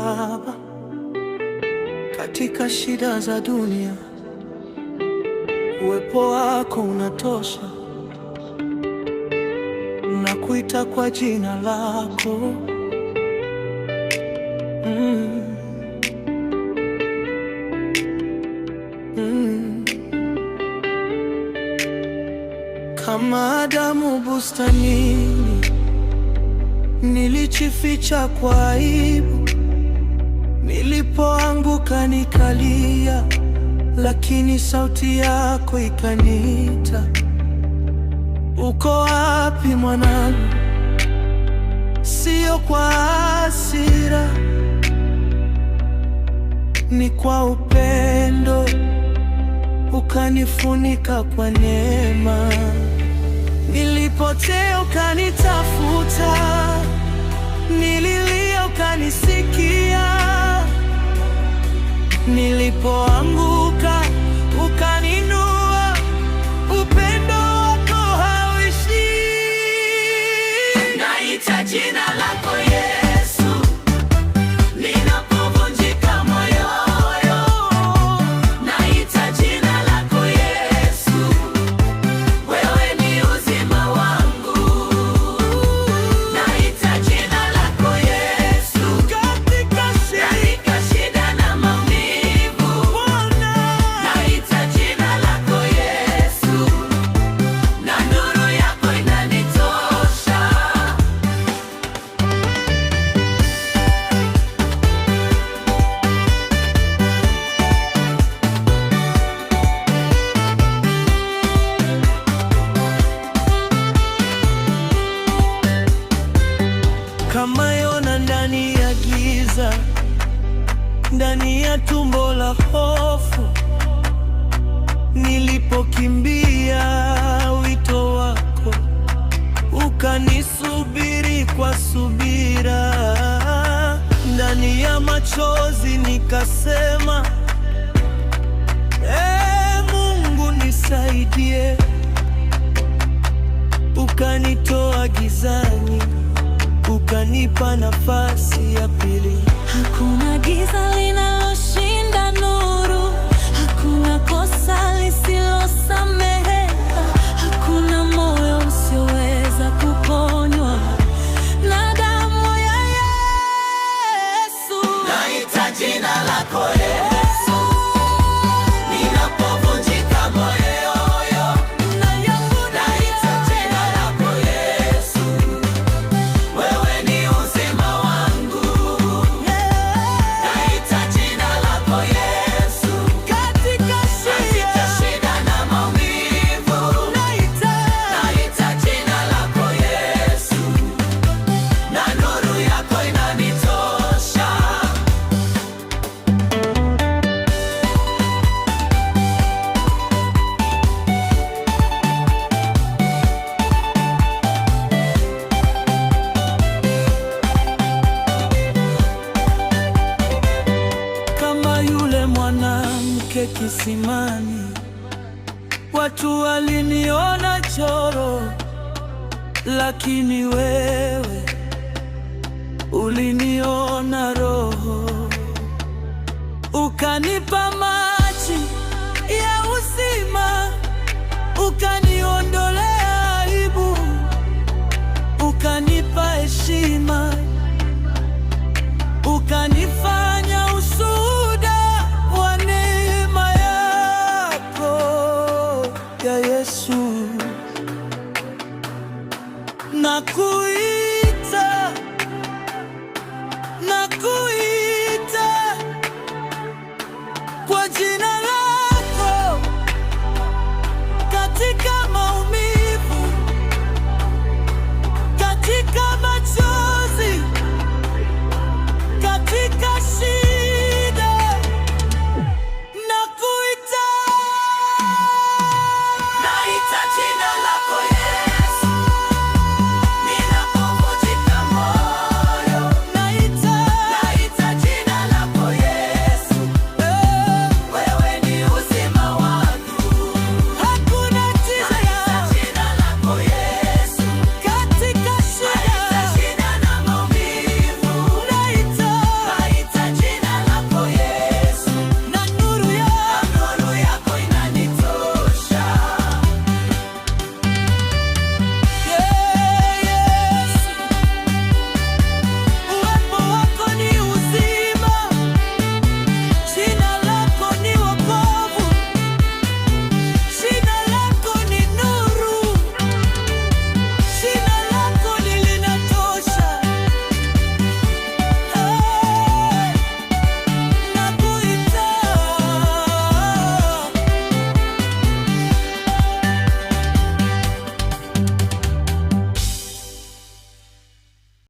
Baba, katika shida za dunia, uwepo wako unatosha. Nakuita kwa jina lako. Kama Adamu bustanini, nilijificha kwa aibu. Nilipoanguka nikalia, lakini sauti yako ikaniita. Uko wapi mwanangu? Sio kwa hasira, ni kwa upendo. Ukanifunika kwa neema. Nilipotea ukanitafuta, nililia ukanisikia. Nilipoanguka ukaninua. Upendo wako hauishi. Naita jina lako Yesu, ninapovunjika moyo. Naita jina lako Yesu, wewe ni uzima wangu. Naita jina lako Yesu, katika shida na maumivu. Naita jina lako Yesu, na nuru yako inanitosha. Kama Yona ndani ya giza, ndani ya tumbo la hofu, nilipokimbia wito wako, ukanisubiri kwa subira. Ndani ya machozi nikasema, Mungu nisaidie. Ukanitoa gizani, ukanipa nafasi ya pili. Hakuna giza linaloshinda nuru, hakuna kosa lisilosameheka, hakuna moyo usioweza kuponywa na damu ya Yesu. Naita jina lako Yesu, ninapovunjika moyo. Naita jina lako Yesu, wewe ni uzima wangu. Naita jina lako Yesu, katika shida na maumivu. Naita jina lako Yesu, na nuru yako inanitosha. Kama yule mwanamke kisimani, watu waliniona choro, lakini wewe uliniona roho. Ukanipa maji ya uzima, ukaniondolea aibu, ukanipa heshima, ukanifanya ushuhuda wa neema yako ya Yesu. Nakuita, nakuita kwa jina lako, katika